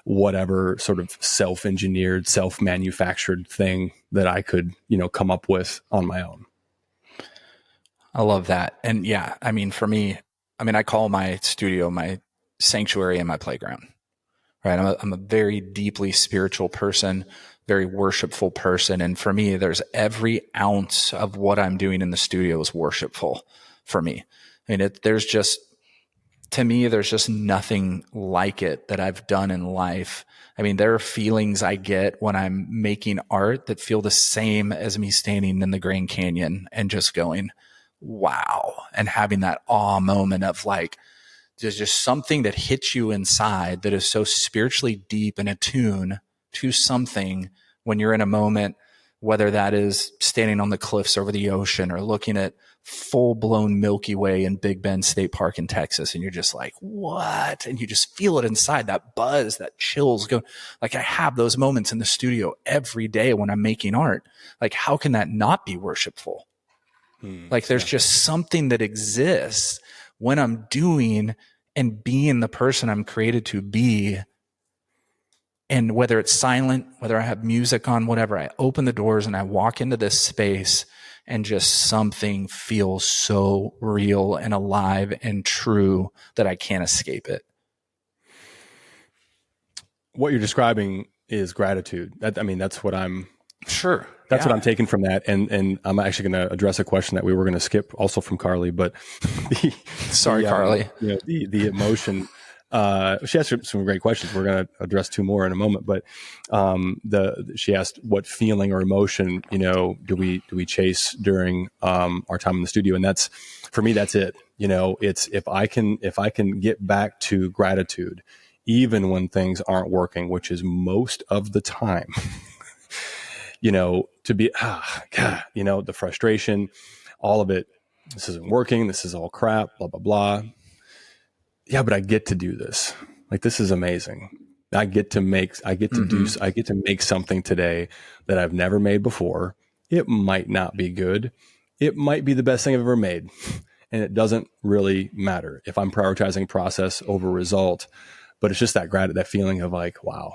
whatever sort of self-engineered, self-manufactured thing that I could, come up with on my own. I love that. And yeah, I mean, for me, I call my studio my sanctuary and my playground, right? I'm a very deeply spiritual person, very worshipful person. And for me, there's every ounce of what I'm doing in the studio is worshipful for me. I mean, there's just nothing like it that I've done in life. I mean, there are feelings I get when I'm making art that feel the same as me standing in the Grand Canyon and just going, wow, and having that awe moment of like, there's just something that hits you inside that is so spiritually deep and attuned to something when you're in a moment, whether that is standing on the cliffs over the ocean or looking at full-blown Milky Way in Big Bend State Park in Texas, and you're just like, what? And you just feel it inside, that buzz, that chills go. Like, I have those moments in the studio every day when I'm making art. Like, how can that not be worshipful? Like, there's just something that exists when I'm doing and being the person I'm created to be. And whether it's silent, whether I have music on, whatever, I open the doors and I walk into this space and just something feels so real and alive and true that I can't escape it. What you're describing is gratitude. That's what I'm... Sure. That's what I'm taking from that. And I'm actually going to address a question that we were going to skip also from Carly, but Sorry, Carly. The emotion, she asked some great questions. We're going to address two more in a moment, but she asked what feeling or emotion, do we chase during our time in the studio? And that's, for me, that's it. It's if I can get back to gratitude, even when things aren't working, which is most of the time, to be, the frustration, all of it. This isn't working. This is all crap, blah, blah, blah. Yeah, but I get to do this. Like, this is amazing. I get to make something today that I've never made before. It might not be good. It might be the best thing I've ever made. And it doesn't really matter if I'm prioritizing process over result, but it's just that feeling of like, wow,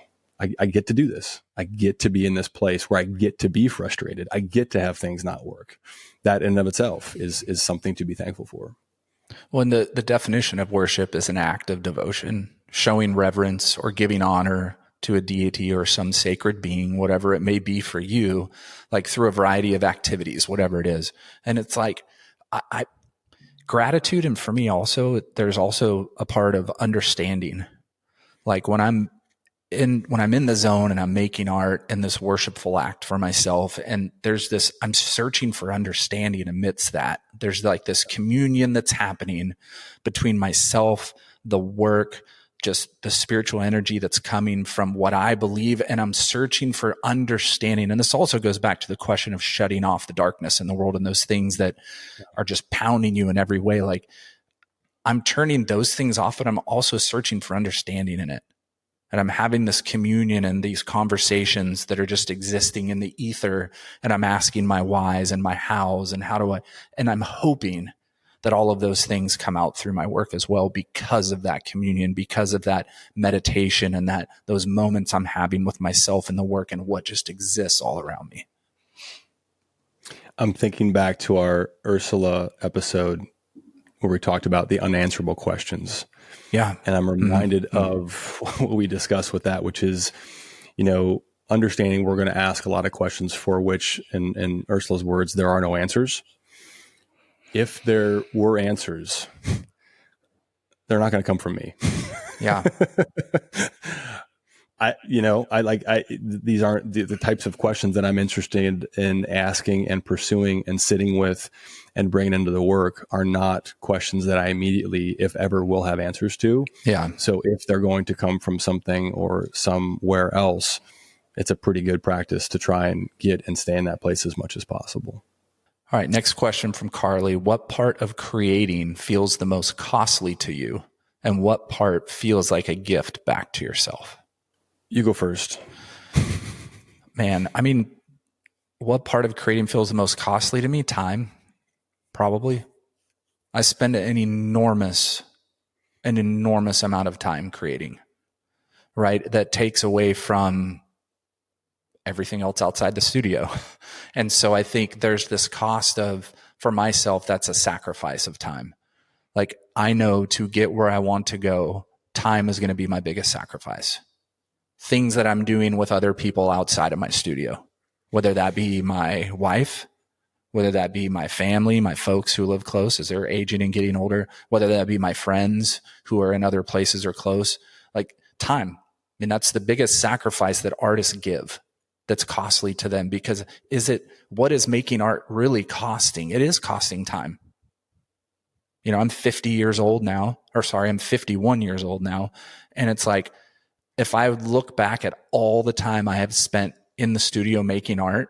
I get to do this. I get to be in this place where I get to be frustrated. I get to have things not work. That in and of itself is something to be thankful for. Well, and the definition of worship is an act of devotion, showing reverence or giving honor to a deity or some sacred being, whatever it may be for you, like through a variety of activities, whatever it is. And it's like, gratitude. And for me also, there's also a part of understanding. Like when I'm in the zone and I'm making art and this worshipful act for myself, and I'm searching for understanding amidst that. There's like this communion that's happening between myself, the work, just the spiritual energy that's coming from what I believe. And I'm searching for understanding. And this also goes back to the question of shutting off the darkness in the world and those things that are just pounding you in every way. Like, I'm turning those things off, but I'm also searching for understanding in it. And I'm having this communion and these conversations that are just existing in the ether. And I'm asking my whys and my hows and and I'm hoping that all of those things come out through my work as well, because of that communion, because of that meditation and those moments I'm having with myself and the work and what just exists all around me. I'm thinking back to our Ursula episode where we talked about the unanswerable questions. Yeah. And I'm reminded of what we discussed with that, which is, understanding we're going to ask a lot of questions for which, in Ursula's words, there are no answers. If there were answers, they're not going to come from me. Yeah. These aren't the types of questions that I'm interested in asking and pursuing and sitting with and bringing into the work are not questions that I immediately, if ever, will have answers to. Yeah. So if they're going to come from something or somewhere else, it's a pretty good practice to try and get and stay in that place as much as possible. All right. Next question from Carly. What part of creating feels the most costly to you? And what part feels like a gift back to yourself? You go first. Man, I mean, what part of creating feels the most costly to me? Time, probably. I spend an enormous amount of time creating, right? That takes away from everything else outside the studio. And so I think there's this cost of, for myself, that's a sacrifice of time. Like, I know to get where I want to go, time is going to be my biggest sacrifice. Things that I'm doing with other people outside of my studio, whether that be my wife, whether that be my family, my folks who live close as they're aging and getting older, whether that be my friends who are in other places or close, like time. I mean, that's the biggest sacrifice that artists give that's costly to them, because what is making art really costing? It is costing time. You know, I'm 51 years old now. And it's like, if I would look back at all the time I have spent in the studio making art,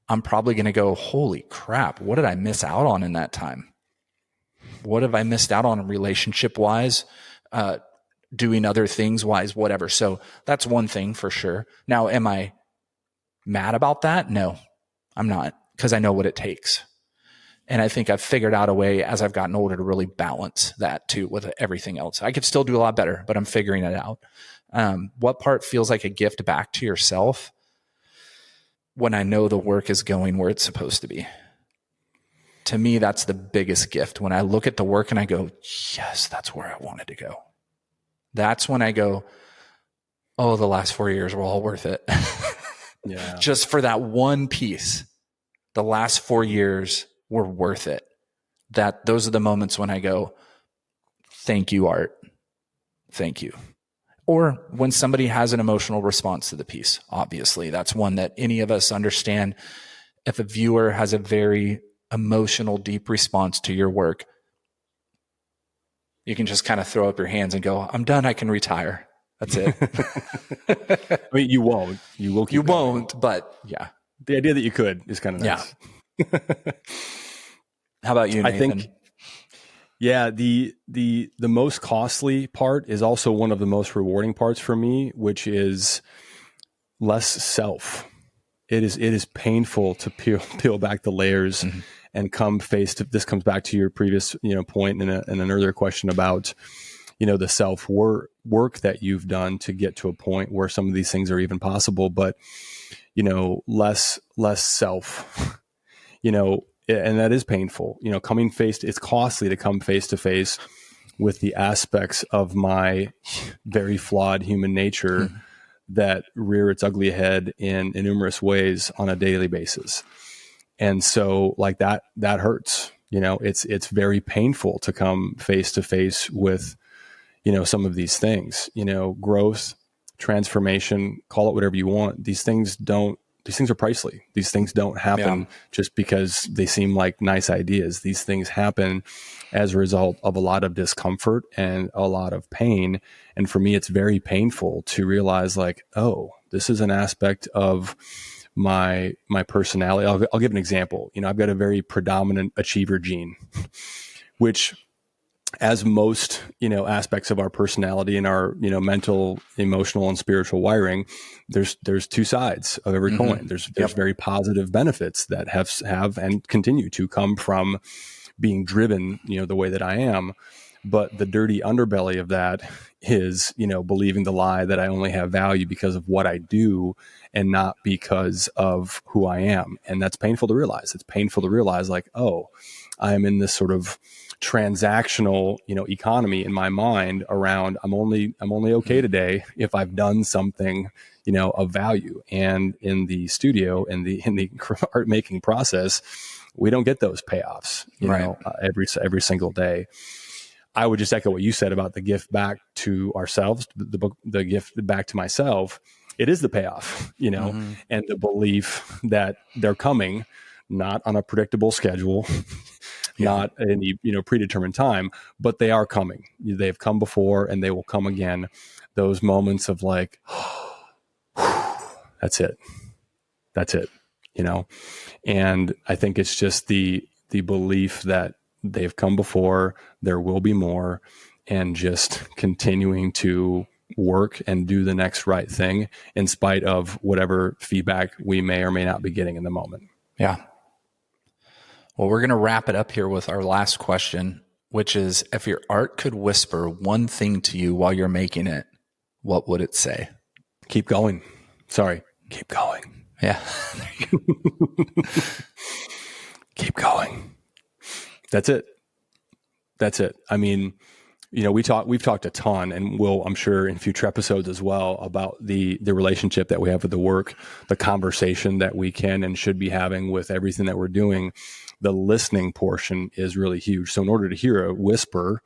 I'm probably going to go, holy crap, what did I miss out on in that time? What have I missed out on relationship wise, doing other things wise, whatever. So that's one thing for sure. Now, am I mad about that? No, I'm not, because I know what it takes. And I think I've figured out a way as I've gotten older to really balance that too with everything else. I could still do a lot better, but I'm figuring it out. What part feels like a gift back to yourself? When I know the work is going where it's supposed to be. To me, that's the biggest gift. When I look at the work and I go, yes, that's where I wanted to go. That's when I go, oh, the last 4 years were all worth it. Yeah. Just for that one piece, the last 4 years were worth it. Those are the moments when I go, thank you, art. Thank you. Or when somebody has an emotional response to the piece, obviously, that's one that any of us understand. If a viewer has a very emotional, deep response to your work, you can just kind of throw up your hands and go, I'm done. I can retire. That's it. I mean, you won't. You will keep You going. won't, but yeah. The idea that you could is kind of nice. Yeah. How about you, Nathan? I think, yeah, the most costly part is also one of the most rewarding parts for me, which is less self. It is painful to peel back the layers and come face to. This comes back to your previous point in an earlier question about the self work that you've done to get to a point where some of these things are even possible, but less self. And that is painful. It's costly to come face to face with the aspects of my very flawed human nature that rear its ugly head in numerous ways on a daily basis. And so like that hurts. It's very painful to come face to face with, some of these things, growth, transformation, call it whatever you want. These things are pricey. These things don't happen just because they seem like nice ideas. These things happen as a result of a lot of discomfort and a lot of pain. And for me, it's very painful to realize like, oh, this is an aspect of my personality. I'll give an example. I've got a very predominant achiever gene, which, as most, aspects of our personality and our, mental, emotional, and spiritual wiring, there's two sides of every coin. There's very positive benefits that have and continue to come from being driven, the way that I am. But the dirty underbelly of that is, believing the lie that I only have value because of what I do and not because of who I am. And that's painful to realize. It's painful to realize like, oh, I am in this sort of transactional, economy in my mind around I'm only okay today if I've done something, of value. And in the studio and in the art making process, we don't get those payoffs, every single day. I would just echo what you said about the gift back to ourselves, the gift back to myself. It is the payoff, and the belief that they're coming, not on a predictable schedule, not any, predetermined time, but they are coming. They've come before and they will come again. Those moments of like, that's it, and I think it's just the belief that they've come before, there will be more, and just continuing to work and do the next right thing in spite of whatever feedback we may or may not be getting in the moment. Yeah. Well, we're going to wrap it up here with our last question, which is, if your art could whisper one thing to you while you're making it, what would it say? Keep going. Sorry. Keep going. Yeah. Keep going. That's it. I mean, we've talked a ton, and we'll, I'm sure, in future episodes as well, about the relationship that we have with the work, the conversation that we can and should be having with everything that we're doing. The listening portion is really huge. So in order to hear a whisper,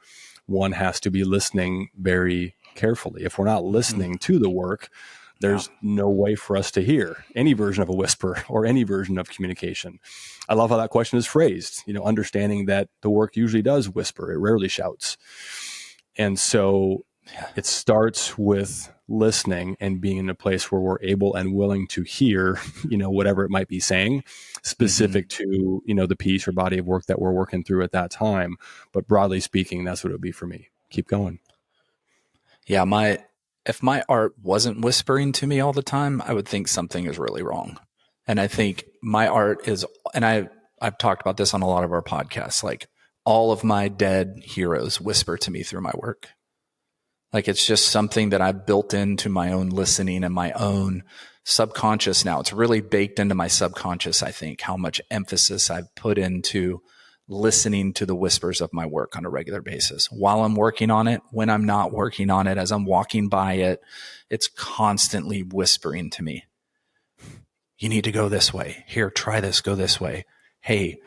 one has to be listening very carefully. If we're not listening to the work, there's no way for us to hear any version of a whisper or any version of communication. I love how that question is phrased, understanding that the work usually does whisper. It rarely shouts. And so it starts with listening and being in a place where we're able and willing to hear, whatever it might be saying, specific to, the piece or body of work that we're working through at that time. But broadly speaking, that's what it would be for me. Keep going. Yeah. If my art wasn't whispering to me all the time, I would think something is really wrong. And I think my art is, and I've talked about this on a lot of our podcasts, like all of my dead heroes whisper to me through my work. Like it's just something that I've built into my own listening and my own subconscious now. It's really baked into my subconscious, I think, how much emphasis I've put into listening to the whispers of my work on a regular basis while I'm working on it, when I'm not working on it, as I'm walking by it. It's constantly whispering to me. You need to go this way. Here, try this, go this way. Hey,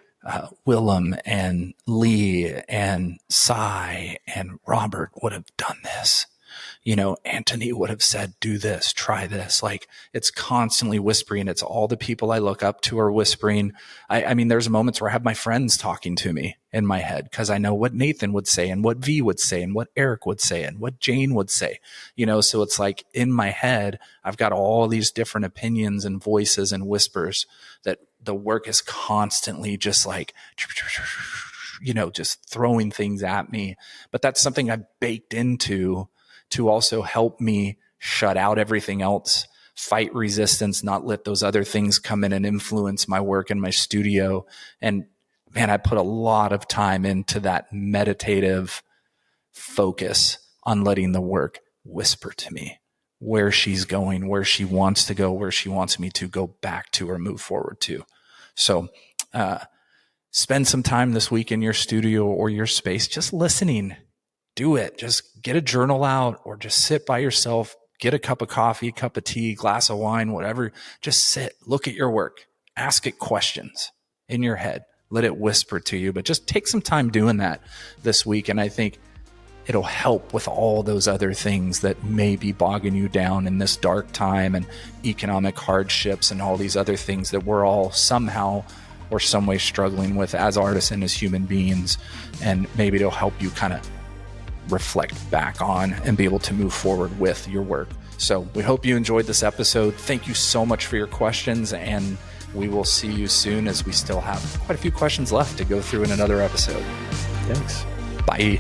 Willem and Lee and Cy and Robert would have done this. Anthony would have said, do this, try this. Like it's constantly whispering. It's all the people I look up to are whispering. I mean, there's moments where I have my friends talking to me in my head because I know what Nathan would say and what V would say and what Eric would say and what Jane would say, so it's like in my head, I've got all these different opinions and voices and whispers that the work is constantly just like, just throwing things at me. But that's something I've baked into to also help me shut out everything else, fight resistance, not let those other things come in and influence my work in my studio. And man, I put a lot of time into that meditative focus on letting the work whisper to me where she's going, where she wants to go, where she wants me to go back to or move forward to. So, spend some time this week in your studio or your space, just listening. Do it. Just get a journal out or just sit by yourself, get a cup of coffee, cup of tea, glass of wine, whatever. Just sit, look at your work, ask it questions in your head, let it whisper to you, but just take some time doing that this week. And I think it'll help with all those other things that may be bogging you down in this dark time and economic hardships and all these other things that we're all somehow or some way struggling with as artists and as human beings. And maybe it'll help you kind of reflect back on and be able to move forward with your work. So we hope you enjoyed this episode. Thank you so much for your questions, and we will see you soon as we still have quite a few questions left to go through in another episode. Thanks. Bye.